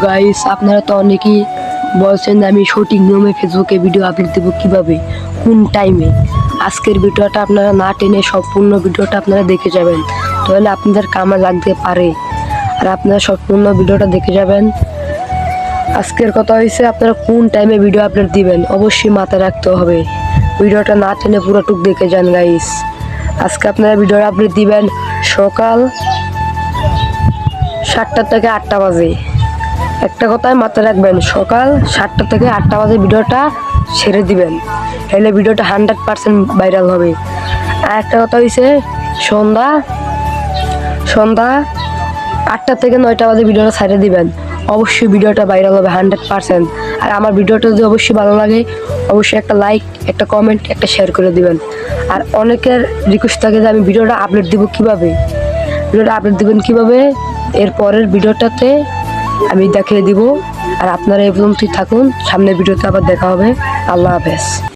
Guys, আপনারা তো অনেকেই বলছেন যে আমি সঠিক নিয়মে ফেসবুকে ভিডিও আপলোড দেবো কীভাবে, কোন টাইমে। আজকের ভিডিওটা আপনারা না টেনে সম্পূর্ণ ভিডিওটা আপনারা দেখে যাবেন, তাহলে আপনাদের কামে লাগতে পারে। আর আপনারা সম্পূর্ণ ভিডিওটা দেখে যাবেন। আজকের কথা হয়েছে আপনারা কোন টাইমে ভিডিও আপলোড দিবেন, অবশ্যই মাথায় রাখতে হবে। ভিডিওটা না টেনে পুরোটুক দেখে যান গাইস। আজকে আপনারা ভিডিও আপলোড দিবেন সকাল 7টা থেকে 8টা বাজে। একটা কথায় মাথায় রাখবেন, সকাল 7টা থেকে 8টা বাজে ভিডিওটা ছেড়ে দিবেন, তাহলে ভিডিওটা 100% ভাইরাল হবে। আর একটা কথা হয়েছে সন্ধ্যা 8টা থেকে 9টা বাজে ভিডিওটা ছেড়ে দিবেন, অবশ্যই ভিডিওটা ভাইরাল হবে 100%। আর আমার ভিডিওটা যদি অবশ্যই ভালো লাগে, অবশ্যই একটা লাইক, একটা কমেন্ট, একটা শেয়ার করে দিবেন। আর অনেকের রিকোয়েস্ট থাকে যে আমি ভিডিওটা আপলোড দিব কীভাবে, এর পরের ভিডিওটাতে আমি দেখিয়ে দিব। আর আপনারা এই পর্যন্তই থাকুন, সামনের ভিডিওতে আবার দেখা হবে। আল্লাহ হাফেজ।